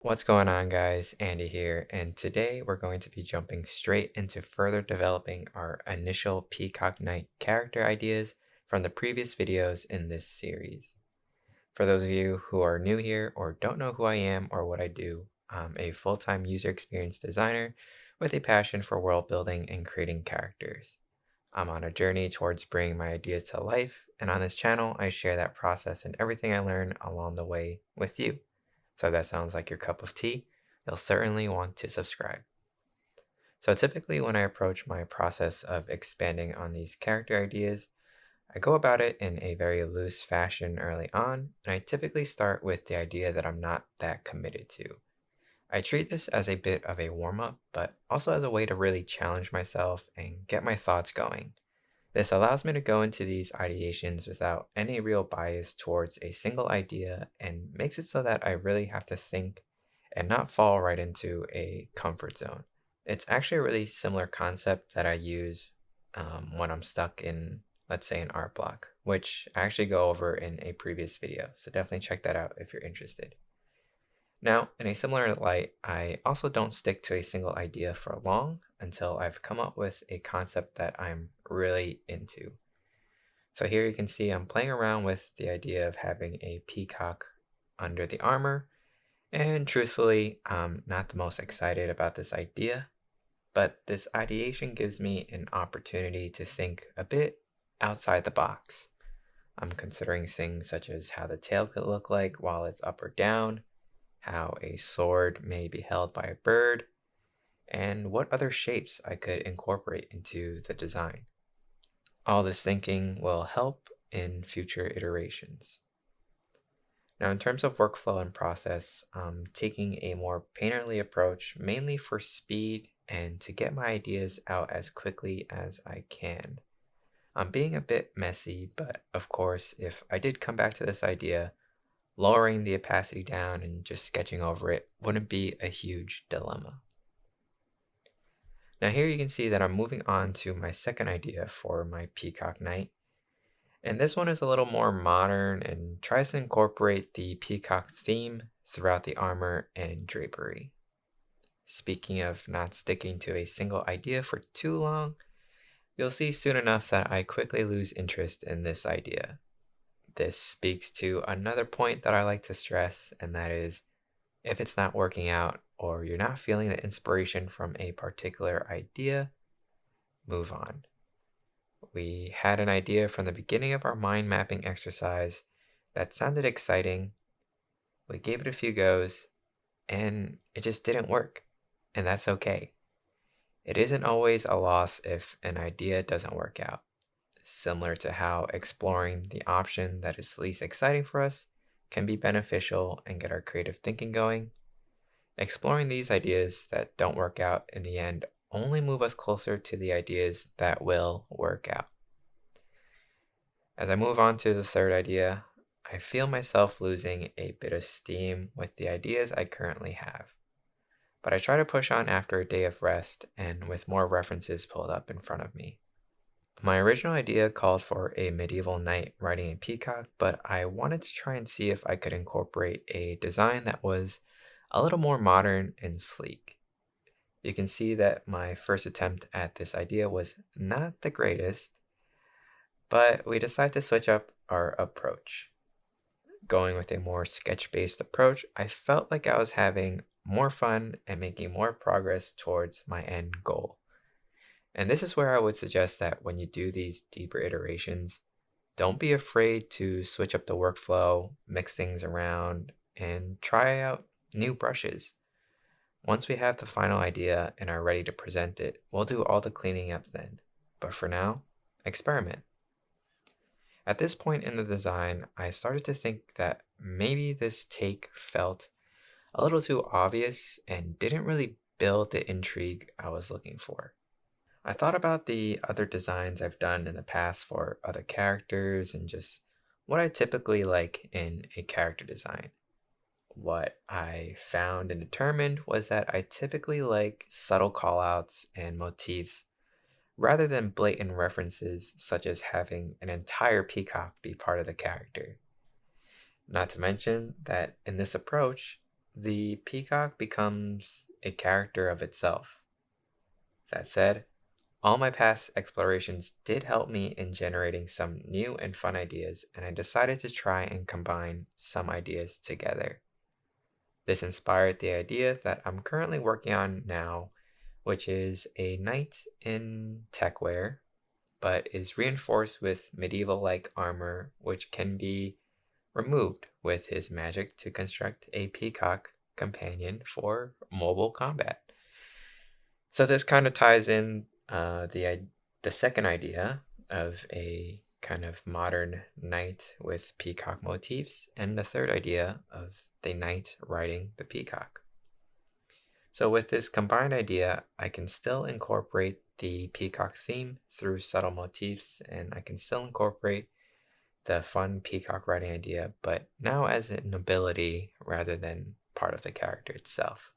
What's going on, guys? Andy here, and today we're going to be jumping straight into further developing our initial Peacock Knight character ideas from the previous videos in this series. For those of you who are new here or don't know who I am or what I do, I'm a full-time user experience designer with a passion for world building and creating characters. I'm on a journey towards bringing my ideas to life, and on this channel, I share that process and everything I learn along the way with you. So if that sounds like your cup of tea, you'll certainly want to subscribe. So typically when I approach my process of expanding on these character ideas, I go about it in a very loose fashion early on, and I typically start with the idea that I'm not that committed to. I treat this as a bit of a warm-up, but also as a way to really challenge myself and get my thoughts going. This allows me to go into these ideations without any real bias towards a single idea and makes it so that I really have to think and not fall right into a comfort zone. It's actually a really similar concept that I use when I'm stuck in, let's say, an art block, which I actually go over in a previous video. So definitely check that out if you're interested. Now, in a similar light, I also don't stick to a single idea for long until I've come up with a concept that I'm really into. So here you can see I'm playing around with the idea of having a peacock under the armor, and truthfully, I'm not the most excited about this idea, but this ideation gives me an opportunity to think a bit outside the box. I'm considering things such as how the tail could look like while it's up or down, how a sword may be held by a bird, and what other shapes I could incorporate into the design. All this thinking will help in future iterations. Now, in terms of workflow and process, I'm taking a more painterly approach mainly for speed and to get my ideas out as quickly as I can. I'm being a bit messy, but of course, if I did come back to this idea, lowering the opacity down and just sketching over it wouldn't be a huge dilemma. Now here you can see that I'm moving on to my second idea for my Peacock Knight. And this one is a little more modern and tries to incorporate the peacock theme throughout the armor and drapery. Speaking of not sticking to a single idea for too long, you'll see soon enough that I quickly lose interest in this idea. This speaks to another point that I like to stress, and that is if it's not working out or you're not feeling the inspiration from a particular idea, move on. We had an idea from the beginning of our mind mapping exercise that sounded exciting. We gave it a few goes, and it just didn't work, and that's okay. It isn't always a loss if an idea doesn't work out. Similar to how exploring the option that is least exciting for us can be beneficial and get our creative thinking going, exploring these ideas that don't work out in the end only move us closer to the ideas that will work out. As I move on to the third idea, I feel myself losing a bit of steam with the ideas I currently have. But I try to push on after a day of rest and with more references pulled up in front of me. My original idea called for a medieval knight riding a peacock, but I wanted to try and see if I could incorporate a design that was a little more modern and sleek. You can see that my first attempt at this idea was not the greatest, but we decided to switch up our approach. Going with a more sketch-based approach, I felt like I was having more fun and making more progress towards my end goal. And this is where I would suggest that when you do these deeper iterations, don't be afraid to switch up the workflow, mix things around, and try out new brushes. Once we have the final idea and are ready to present it, we'll do all the cleaning up then. But for now, experiment. At this point in the design, I started to think that maybe this take felt a little too obvious and didn't really build the intrigue I was looking for. I thought about the other designs I've done in the past for other characters and just what I typically like in a character design. What I found and determined was that I typically like subtle callouts and motifs rather than blatant references such as having an entire peacock be part of the character. Not to mention that in this approach, the peacock becomes a character of itself. That said, all my past explorations did help me in generating some new and fun ideas, and I decided to try and combine some ideas together. This inspired the idea that I'm currently working on now, which is a knight in techwear, but is reinforced with medieval-like armor, which can be removed with his magic to construct a peacock companion for mobile combat. So this kind of ties in the second idea of a kind of modern knight with peacock motifs, and the third idea of the knight riding the peacock. So with this combined idea, I can still incorporate the peacock theme through subtle motifs, and I can still incorporate the fun peacock riding idea, but now as an ability rather than part of the character itself.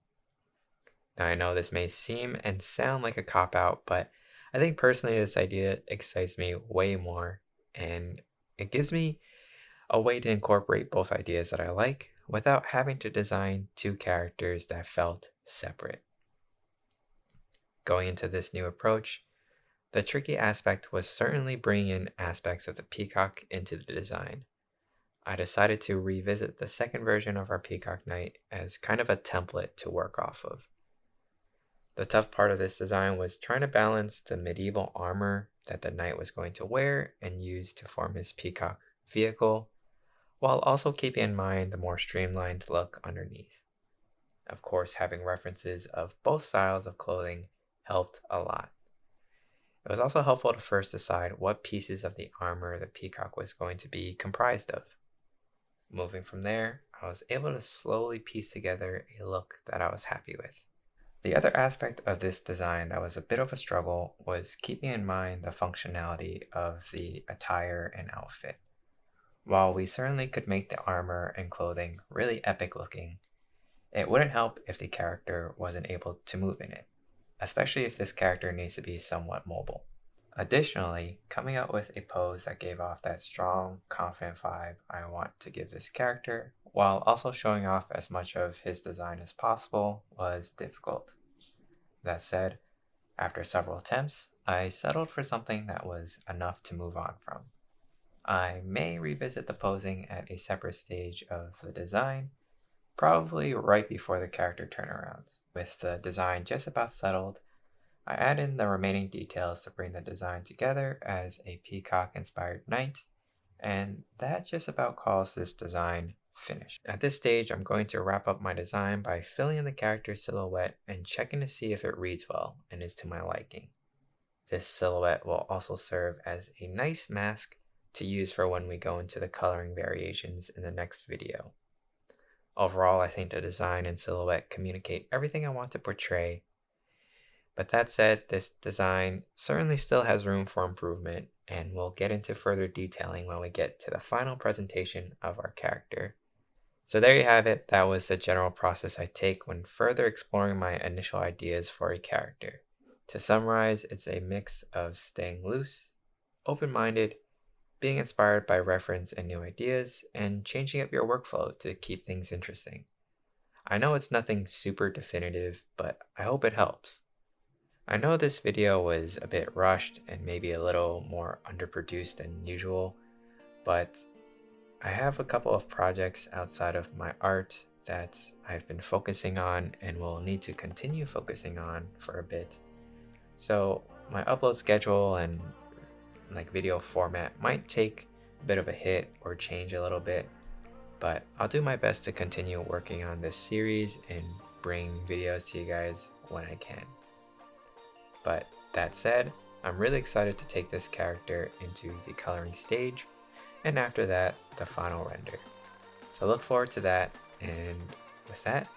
Now I know this may seem and sound like a cop-out, but I think personally this idea excites me way more, and it gives me a way to incorporate both ideas that I like without having to design two characters that felt separate. Going into this new approach, the tricky aspect was certainly bringing in aspects of the peacock into the design. I decided to revisit the second version of our peacock knight as kind of a template to work off of. The tough part of this design was trying to balance the medieval armor that the knight was going to wear and use to form his peacock vehicle, while also keeping in mind the more streamlined look underneath. Of course, having references of both styles of clothing helped a lot. It was also helpful to first decide what pieces of the armor the peacock was going to be comprised of. Moving from there, I was able to slowly piece together a look that I was happy with. The other aspect of this design that was a bit of a struggle was keeping in mind the functionality of the attire and outfit. While we certainly could make the armor and clothing really epic looking, it wouldn't help if the character wasn't able to move in it, especially if this character needs to be somewhat mobile. Additionally, coming up with a pose that gave off that strong, confident vibe I want to give this character, while also showing off as much of his design as possible, was difficult. That said, after several attempts, I settled for something that was enough to move on from. I may revisit the posing at a separate stage of the design, probably right before the character turnarounds. With the design just about settled, I add in the remaining details to bring the design together as a peacock-inspired knight, and that just about calls this design finished. At this stage, I'm going to wrap up my design by filling in the character's silhouette and checking to see if it reads well and is to my liking. This silhouette will also serve as a nice mask to use for when we go into the coloring variations in the next video. Overall, I think the design and silhouette communicate everything I want to portray. But that said, this design certainly still has room for improvement, and we'll get into further detailing when we get to the final presentation of our character. So there you have it. That was the general process I take when further exploring my initial ideas for a character. To summarize, it's a mix of staying loose, open-minded, being inspired by reference and new ideas, and changing up your workflow to keep things interesting. I know it's nothing super definitive, but I hope it helps. I know this video was a bit rushed and maybe a little more underproduced than usual, but I have a couple of projects outside of my art that I've been focusing on and will need to continue focusing on for a bit. So my upload schedule and video format might take a bit of a hit or change a little bit, but I'll do my best to continue working on this series and bring videos to you guys when I can. But that said, I'm really excited to take this character into the coloring stage, and after that, the final render. So look forward to that, and with that,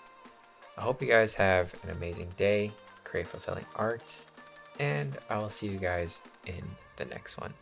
I hope you guys have an amazing day, create fulfilling art, and I will see you guys in the next one.